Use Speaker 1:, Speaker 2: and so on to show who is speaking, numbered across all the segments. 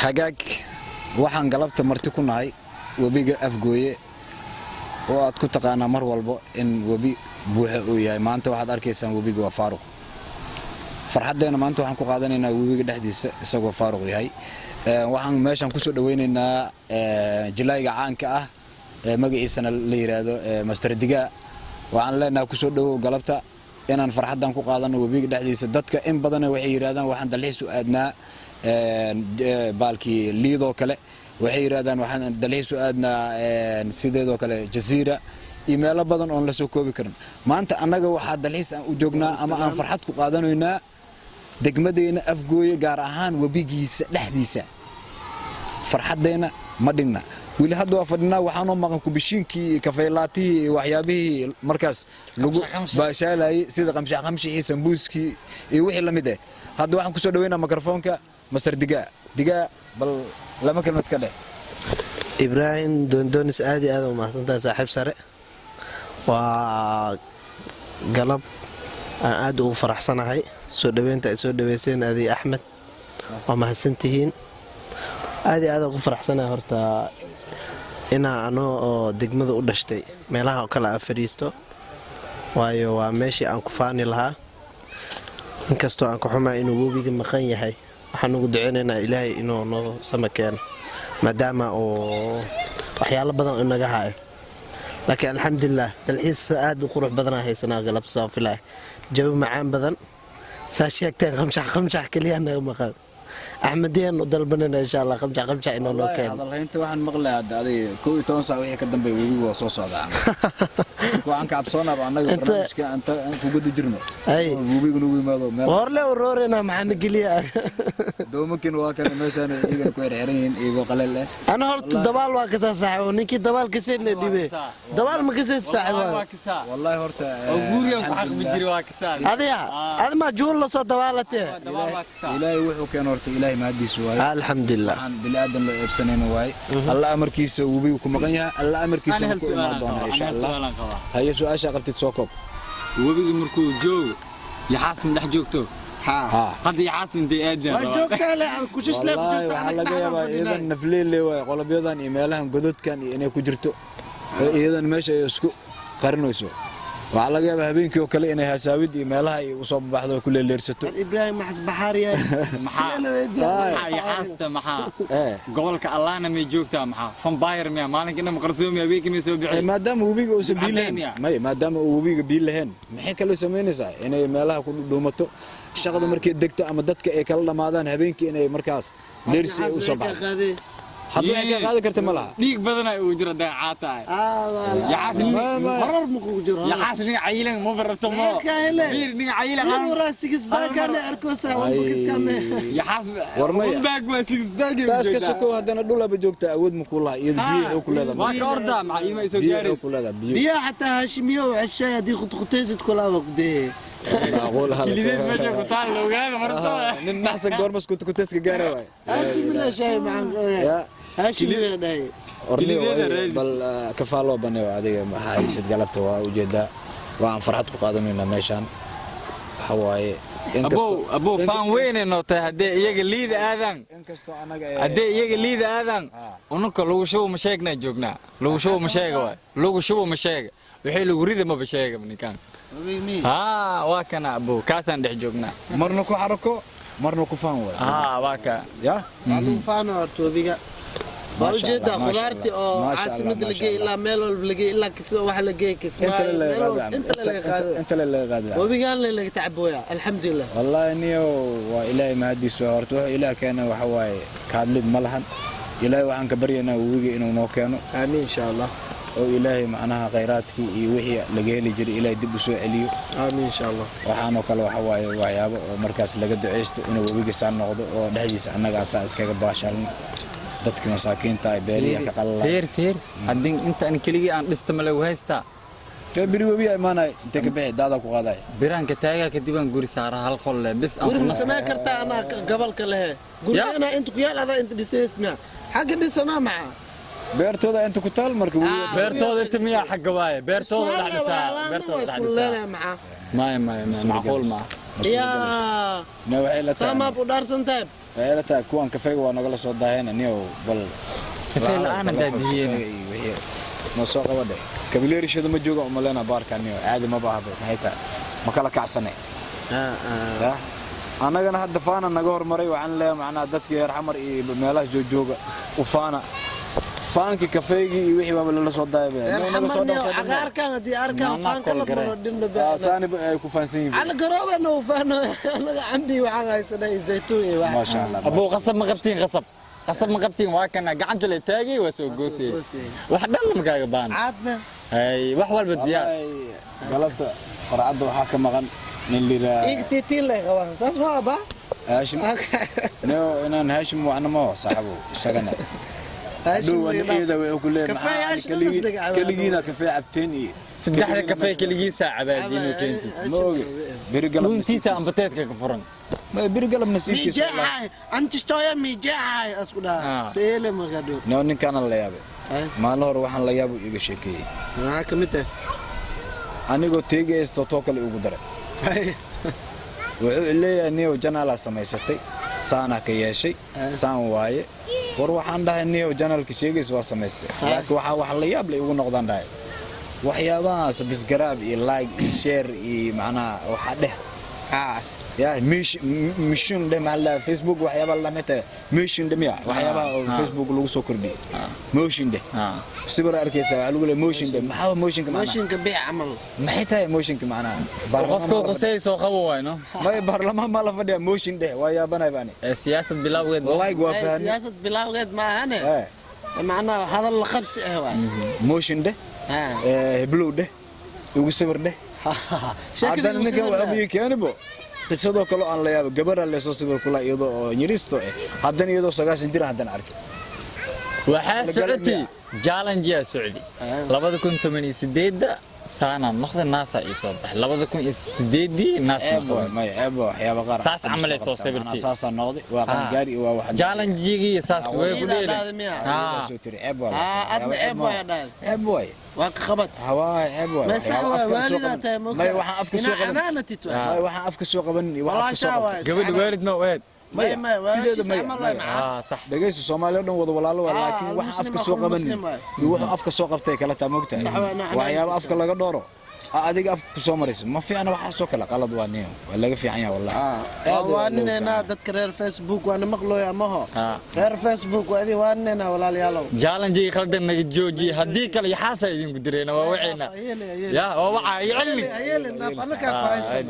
Speaker 1: hagaag waxaan galabta marti ku nahay webiga Afgooye oo aad ku taqaanaa mar walba in webi buuxa uu yahay maanta waxaad arkaysaan webiga waa faaruq farxadeena maanta waxaan ku qaadanaynaa webiga dhexdiisa isagoo faaruq yahay waxaan meeshan ku soo dhaweynaynaa jilayga caanka ah magaciisana la yiraahdo Master Diga waxaan leenahay ku soo dhawow galabta inaan farxadan ku qaadano webiga dhexdiisa dadka in badan waxay yiraahdaan waxaan dalxiis u aadnaa baalkii liido kale waxay yiraahdaan waxaan dalxiis u aadnaa sideedoo kale jasiira iimayl badan oo la soo koobi karin maanta anaga waxa dalxiis aan u joognaa ama aan farxad ku qaadanaynaa degmadeena Afgooye gaar ahaan webigiisa dhexdiisa farxadeena ma dhigna wili hadda waa fadhinaa waxaan oo maqan ku bishiinkii kafeelaati waxyaabihii markaas lagu baashaalay sida qamshi sambuuski iyo wixii la mid ah hadda waxaan ku soo dhaweynaa mikrofoonka Master Diga bal lama kalmad ka dheh
Speaker 2: Ibrahim Dondonis aadi u mahadsantahay saaxiib sare waa galab aan aad u faraxsanahay soo dhaweynta ay soo dhaweyseen aadi Axmed waa mahadsantihiin aad ugu faraxsanahay horta oo degmada u dhashtay meelaha kala fariisto waayo waa meeshii aan ku faani lahaa inkastoo aan ku xumaa inuu webiga maqan yahay waxaan ugu duceynaynaa Ilaahay inuu noo samakeeno maadaama oo waxyaalo badan inaga hayo laakiin alxamdulillah dalxiis aad u qurux badan haysanaa galab saafilaa jawi macaan badan saa sheegtay qamshax kaliya naga maqan أحمدين ودلبنا إن شاء الله خمسة إنه لو كان.
Speaker 1: والله أنت واحد مغلى هذا كوي تونسا وهي كدم بيوي وصوص هذا. وعنك عبصونا بعناك برنامج أنت وجود جرنا. أي. وبي قلوي ما.
Speaker 2: ورلا ورورنا معنا قليا.
Speaker 1: دو ممكن واكن مثلا يجي كوير عرين يجوا قليل.
Speaker 2: أنا هرت دبال واكسا ساعة ونيكي دبال كسر نديبه. دبال ما كسر ساعة.
Speaker 1: والله هرت.
Speaker 3: أقولي وحق بيجري واكسا.
Speaker 2: هذا ما جول لصو دبالته.
Speaker 1: إلهي وحو كان هرت إلهي ما أدي سواي.
Speaker 2: الحمد لله.
Speaker 1: عن بلادنا اللي بسنين واي. الله أمر كيس وبي وكمغنيا الله أمر كيس وكل ما دونا إن شاء الله. هي سؤال شغلة تسوقك.
Speaker 3: وبي مركو جو يحاسم لح جوكتو. ها. قد يحاسم دي أدنى.
Speaker 2: جوك لا كوشش لا
Speaker 1: بجوك. والله جايبه إذا نفلي اللي قلب يضان إيميلهم قدود كان إنه كجرتو. إذا ماشي يسكو قرنوا يسوي. وعلى جاب هبينك وكله إنها ساويد إيميلها وصاب بحضر كل اللي رسته.
Speaker 2: إبراهيم محس بحاري.
Speaker 3: محا يحاسته محا. قولك الله أنا ميجوكتا محا. فنباير ميا مالك إنه مقرصوم يا بيك ميسوي بعيد.
Speaker 1: ما دام وبيجو سبيلهن. ما دام وبيجو بيلهن. محيك اللي سميني ساي. إنه إيميلها كل دومته. الشغل مركي دكتة أما دتك إكلا ما دان هبينك إنه مركز ليرسي وصاب. حبيبي كذا قاعد كرت ملها.
Speaker 3: ليك بدنا وجرا ده عاطاي. يا حاسني.
Speaker 2: مرر مكوجرا.
Speaker 3: يا حاسني عيلة مو بربطة مو. بير نيجي عيلة.
Speaker 2: أنا راسي كيس باك أنا أركوسا وبكيس كامل.
Speaker 3: يا حاسب.
Speaker 1: ورمية.
Speaker 3: باك واسكس باك.
Speaker 1: تاس كسكو هذا ندولا بجوكتا أود مكولها يدبيه وكل هذا.
Speaker 3: ما كوردا مع إيما يسوي جارس.
Speaker 2: بيا حتى هاشمية وعشاء دي خطيزة كلها وقديه.
Speaker 1: أقول هذا.
Speaker 3: كليدين ماشي قطال لو قال مرة.
Speaker 1: نحسن قرمس كنت تسك جارة واي.
Speaker 2: هاشم لا شيء مع. هاشم لا ناي.
Speaker 1: بل كفالو بني وعدي ما حيشد قلبته وجدا وعن فرحتك قادمين ماشان حواي
Speaker 3: أبو فان وين إنه تهدي يجي ليد آذان هدي يجي ليد آذان ونك لو شو مشاكنا جوكنا لو شو مشاكوا لو شو مشاك وحيل وريد ما بشاك من كان واكنا أبو كاسن ده جوكنا
Speaker 1: مرنكو حركو مرنكو فان وين
Speaker 3: واكا
Speaker 1: يا
Speaker 2: فان أرتوذيك بوجد خضارتي أو عاصمة لقي إلا ميل لقي إلا كسر واحد لقي كسر
Speaker 1: أنت اللي قادر
Speaker 2: وبيقال لي تعبويا الحمد لله
Speaker 1: والله إني وإلهي ما أدي سوارته إلهي كان وحواي كادلد ملحن إلهي وعن كبرينا ووجي إنه نوكانو
Speaker 2: آمين إن شاء الله
Speaker 1: وإلهي معناها غيراتك وحي لقي لي جري إلهي دب سوء عليو
Speaker 2: آمين إن شاء الله
Speaker 1: وحانو كلا وحواي وعيابه ومركز لقد عشت إنه ووجي سان نقض ودحجيس أنا قاعد ساعس كباشرن dadka masaakiinta ay beeriya ka qallaan
Speaker 3: feer hadin inta aan kaliya aan dhistamale waysta
Speaker 1: ka biri webi ay maanay inta ka bixi daada ku qaaday
Speaker 3: biranka taaga kadib aan guri saara hal qol leh bis aan
Speaker 2: ku sameey karta ana gabalka leh guriyana inta ku yaal ada inta dhiseysma xaga dhisana maca
Speaker 1: beertooda inta ku taal marka
Speaker 3: beertooda inta miya xaga waaye beertooda dhaxdisaa beertooda dhaxdisaa ما معقول ما
Speaker 2: يا
Speaker 1: نوعي لا
Speaker 2: سما بدار سنتاب
Speaker 1: weelata kuwan kafeega waa nagala soo daaheen aniyo bal
Speaker 3: kafee la'aan daadiyeen
Speaker 1: ma soo qabade kabileerishada ma jooga uma leena baarka aniyo caadi ma baahba maxay tahay ma kala kacsanay anagana hadda faana naga hormaray waxaan leeyahay macnaa dadka yar xamar iyo meelaha jooga u faana faanki kafeegi iyo wixii baba la soo daayay naga soo dhaafay
Speaker 2: cagaarkan hadii arkaan faanka la baro dhimna baa
Speaker 1: saani ay ku faansan yihiin
Speaker 2: ana garoobana u faano anaga cambi waxaan haysanay zaytuun iyo wax
Speaker 1: ma sha Allah
Speaker 3: abo qasab ma qabtiin qasab ma qabtiin waa kana gacanta la taagay waa soo goosay wax dhan ma kaaga baan
Speaker 2: caadna
Speaker 3: hay wax walba diyaar
Speaker 1: galabta farcada waxa ka maqan nin lira
Speaker 2: igtitiin leh qaban saas waa ba
Speaker 1: هاشم نو إن هاشم وأنا ما هو صاحبه سجنا دو أنا إذا ويقول لي كليجينا كفاية عبتين
Speaker 3: سدحنا كفاية كليجي ساعة بعدين وكنتي
Speaker 1: برجال
Speaker 3: وانتي ساعة بتاتك كفرن
Speaker 1: ما برجال منسيب كيس
Speaker 2: ميجاي أنت شوية ميجاي أسكنا سيلة ما قدو
Speaker 1: نو نكان الله يابي ما له روح الله يابو يجشكي
Speaker 2: كميته
Speaker 1: أنا قلت تيجي استوتوك اللي يقدر wuxuu leeyahay niyo janaal sameysatay saana ka yeeshay saan waaye war waxaan dhahay niyo janaalka sheegays waa sameystay laakiin wax la yaab leh ugu noqdaan dhahay waxyaabaha subscribe iyo like iyo share iyo macnaha waxa dheh يا مشين ده مع الفيسبوك وحيابا الله متى مشين ده ميا وحيابا الفيسبوك لو سو كردي موشن ده سبر اركيسا قالوا له موشن ده ما هو موشن كمان
Speaker 2: موشن كبيع عمل
Speaker 1: ما حيتها موشن كمان
Speaker 3: qofka qosay soo qabo wayno
Speaker 1: ما برلمان ما لا فدي موشن ده ويا بناي باني
Speaker 3: سياسه بلاوgeed
Speaker 1: لايك وافان
Speaker 2: سياسه بلاوgeed ما انا معناها هذا الخبز اهوا
Speaker 1: موشن ده بلو ده ugu sawir ده هذا نيجا وابي كانبو sidoo kale aan la yaabo gabar la soo sawir kula iyadoo oo yiristo haddana iyadoo 90 jir haddana arkay
Speaker 3: waxa socotay challenge ya Saudi 2018 سنة ناخذ الناس يسوب 2008 ناس
Speaker 1: ما يعبوا waxyaabo qaar
Speaker 3: saas amal soo sawirtay
Speaker 1: saas noqday waa qan gaari waa wax
Speaker 3: challenge-gii saas way ku dheelay
Speaker 1: soo tiri عبوا
Speaker 2: عبوا waa ka qabad
Speaker 1: hawaay عبوا
Speaker 2: ma sawa waalidata
Speaker 1: ma waxaan afka soo qaban ma waxaan afka soo qaban
Speaker 3: gabadh waalid ma waad
Speaker 2: ما
Speaker 1: sideeda ma
Speaker 3: صح
Speaker 1: dhageyso Soomaaliya dhan wada walaalo laakiin wax afka soo qaban iyo wax afka soo qabtay kala taa moogtahay waxyaabo afka laga dhooro adiga afka soo marayso ma fiicna waxa soo kala qalad waa niyo waa laga fiican yahay wallahi
Speaker 2: waanina dadka reer Facebook waana maqlooya ma ho reer Facebook waadi waanina walaalayaalow
Speaker 3: challenge khaldan naga jooji hadii kale yaxaasa idin gudireena waa wacayna ya waa waxa yicilmi
Speaker 2: anaka ku haysan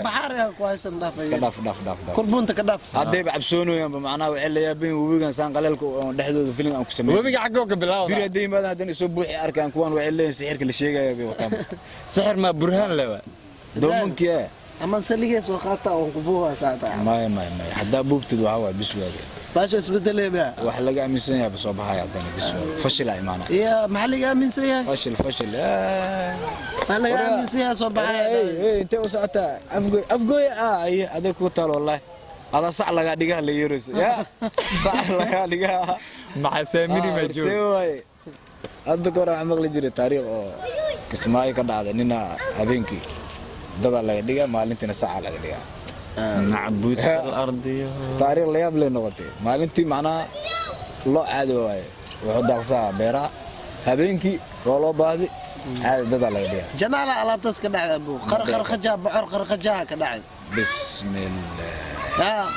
Speaker 2: baxaariga ku haysan
Speaker 1: dhaaf
Speaker 2: kurbunta ka dhaaf
Speaker 1: haday bacabsoonayaan macnaha waxay la yaabeen webigan saan qaleelka oo dhexdooda filim aan ku sameeyay
Speaker 3: webiga xaqoo ka bilaawda
Speaker 1: biri haday maad hadan soo buuxi arkaan kuwan waxay leeyihiin sixirka la sheegaya bay wataan
Speaker 3: سحر ما برهان لا
Speaker 1: دومك يا
Speaker 2: اما سليغه سو قاطا او قبوها ساعه
Speaker 1: ما حدا بوبتد وهوا بسواده
Speaker 2: باش اسبدل بها
Speaker 1: wax laga aaminsan yahay soo baxay hadana biswaade fashil ay maana
Speaker 2: يا maxalliga aaminsan yahay
Speaker 1: fashil
Speaker 2: maxalliga aaminsan yahay soo baxay
Speaker 1: inta u socota afgooy ay aday ku taal wallahi ada sac laga dhigaa la yeeros ya sac laga dhigaa
Speaker 3: ma saamiri ma joog
Speaker 1: hadda goor aan maqli jiray taariikh oo kismaayo ka dhacday nina habeenkii dada laga dhigaa maalintiina saca laga dhigaa
Speaker 3: nacbuud al-ardiyo
Speaker 1: taariikh la yaab leh noqotay maalintii macnaa loo caadi waaye wuxuu daaqsaa beeraha habeenkii waa loo baahdi caadi dada laga dhigaa
Speaker 2: janaala alaabtaas ka dhacday abu qarqar khajaa bocor qarqajaa ka dhacday
Speaker 1: bismillah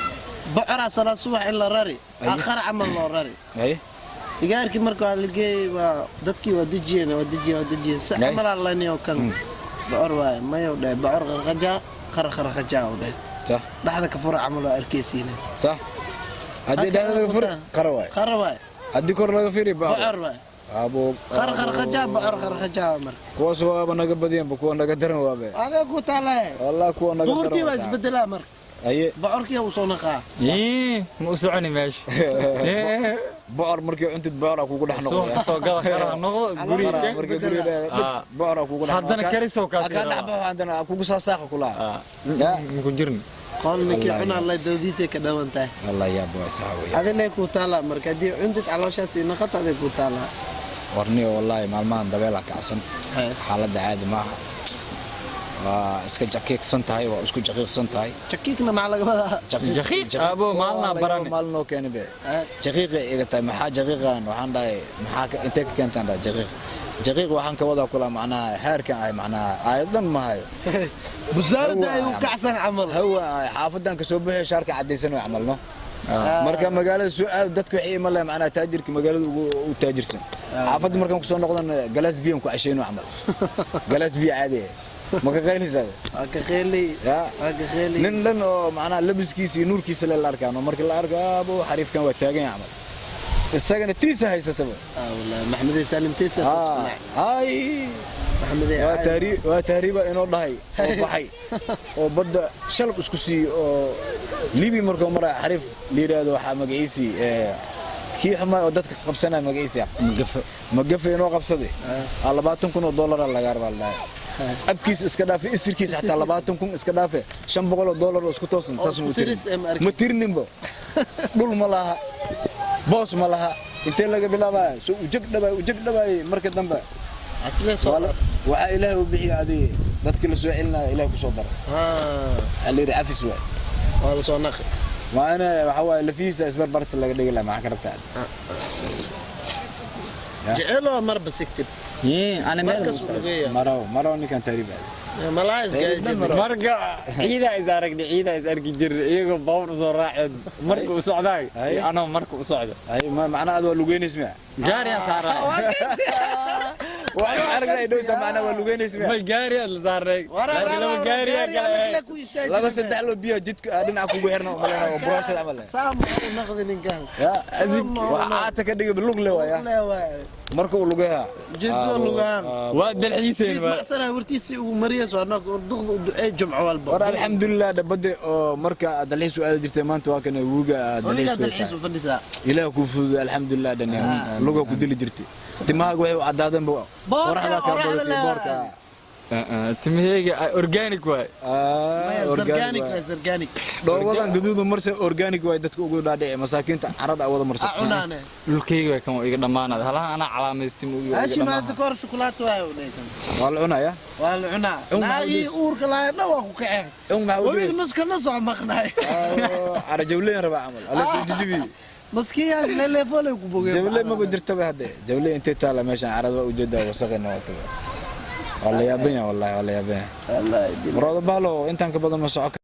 Speaker 2: bocor asala subax in la rari akhar amal loo rari digaarkii markaa la geeyay waa dadkii waa dejiyeen saamala laniyo kan bocor waay mayo dhay bocor qarqar khajaa oo dhay
Speaker 1: صح
Speaker 2: dhaxda ka fura amal arkeysiina
Speaker 1: صح hadii dhaxda laga fur qarawaay hadii kor laga firi
Speaker 2: bocor waay
Speaker 1: abo
Speaker 2: qarqar khajaa bocor khajaa mar
Speaker 1: kuwaas waa naga badiyeen kuwa naga daran waabe
Speaker 2: aga ku talay
Speaker 1: wallahi kuwa naga daran
Speaker 2: duurtii waa isbedela mar
Speaker 1: aye
Speaker 2: bocorkii uu soo naqaa
Speaker 3: ma soconi meesh
Speaker 1: bocor markii cuntid bocor kugu dhax noqdo
Speaker 3: soo gala kara noqdo guriga
Speaker 1: markii guriga bocor kugu dhax
Speaker 3: haddana kariso kaas
Speaker 1: ka dhaxbo haddana kugu soo saaq kula
Speaker 3: ya ku jirni
Speaker 2: qolninkii cuna la doodiisay ka dhawantahay
Speaker 1: allah ya boo sahawi
Speaker 2: adina ku taala marka di cuntid calooshaas in qatade ku taala
Speaker 1: warniyo wallahi maalmahan dabeela kacsan xaaladda caadi ma aha waa iska jaqiiqsan tahay waa isku jaqiiqsan tahay
Speaker 2: jakiigna maxaa laga wadaa
Speaker 3: jaqiiq abo maalna baran
Speaker 1: maalin oo keenay be jaqiiqa iga tahay maxaa jaqiiqan waxaan dhahay maxaa intee ka keentaan dhahay jaqiiq waxaan ka wadaa kula macnaha heerkan ay macnaha aayadan ma hayo
Speaker 2: busaarada ay u kacsan camal
Speaker 1: hawa xaafadan ka soo bixi shaarka cadaysan oo camalno marka magaalada soo aad dadku waxay iman macnaha taajirka magaalada ugu taajirsan xaafadda markaan ku soo noqdan galaas biyo ku casheyno camal galaas biyo caadi ma ka qeynaysaa
Speaker 2: ka qeylay ka qeylay
Speaker 1: nin dhan oo macnaha labiskiisa iyo nuurkiisa la arkaano markii la arkaabo xariifkan waa taagan yahay camal isagana tiisa haysataba
Speaker 2: wallahi maxamed saalim tiisa
Speaker 1: ay maxamed waa taariiba inoo dhahay oo baxay oo badda shalab isku sii oo libi markuu maray xariif liiraado waxa magaciisi kii xumaa oo dadka qabsanay magaciisa magafe inoo qabsaday $20,000 laga rabaa abkiis iska dhaafay istirkiis xataa $20,000 iska dhaafay $500 oo isku toosan saas uu tiri ma tirninbo dhul ma laha boos ma laha intee laga bilaabaa soo u jagdhabay marka dambe waxa ilaahay u bixiyo adii dadka la soo celinaa ilaahay ku soo daray aliir afis waa
Speaker 2: wala soo naqi
Speaker 1: ma ana waxa waa lafiisa isbarbarts laga dhigi la ma ka rabtaa
Speaker 2: jecelo mar basigtib
Speaker 3: ana
Speaker 1: maro ninkan taariib
Speaker 2: malays
Speaker 3: marka ciida is aragni ciida is arki jir iyago bawr soo raacid marka uu socday ana marka uu socdo
Speaker 1: ay macna aad waa lugeynaysaa
Speaker 3: gaari saara
Speaker 1: waa aragay dhowsa macna waa lugeynaysaa
Speaker 3: ma gaari la saaray laba gaari
Speaker 1: laba saddex loo biyo jidka dhinaca kugu xirna malena oo buraashada amal
Speaker 2: saam naqdi ninkan
Speaker 1: ya azig waxa ka dhigay lug le waaya marka uu lugaha
Speaker 2: jidka lugaan
Speaker 3: waa dalxiiseen
Speaker 2: waa sana wartiisi ugu mariyay soo anag duqda u ducay jumco walba
Speaker 1: war alxamdulillah dabada oo marka dalxiis u aad jirtay maanta waa kana wuuga
Speaker 2: dalxiis u fadhisa
Speaker 1: ilaahu ku fududay alxamdulillah dhaniyay luga ku dili jirtay timaaga way cadaadan qoraxda ka badatay boorka
Speaker 3: timahayga organic waay
Speaker 2: organic
Speaker 1: doobadan gaduudu marse organic waay dadka ugu dhaadhicay masaakiinta carada wada marsa
Speaker 2: cunaane
Speaker 3: dhulkayga way kama iga dhamaanad halaha ana calaamaystim ugu
Speaker 2: ashi ma kor shukulaato waay u dhaytan
Speaker 1: waa la cunaya
Speaker 2: waa la cunaa naagi uurka laayna waa ku kacay wabiga nuskana soo maqnay
Speaker 1: arjawleen raba amal alla jijibi
Speaker 2: maskiyaas leelefole ku bogay
Speaker 1: jawle ma jirtaba hadda jawle intee taala meeshan carada u jeedaa wasaqina wata والله يا بني والله يا بني والله مراد باله انت كبدن ما سوق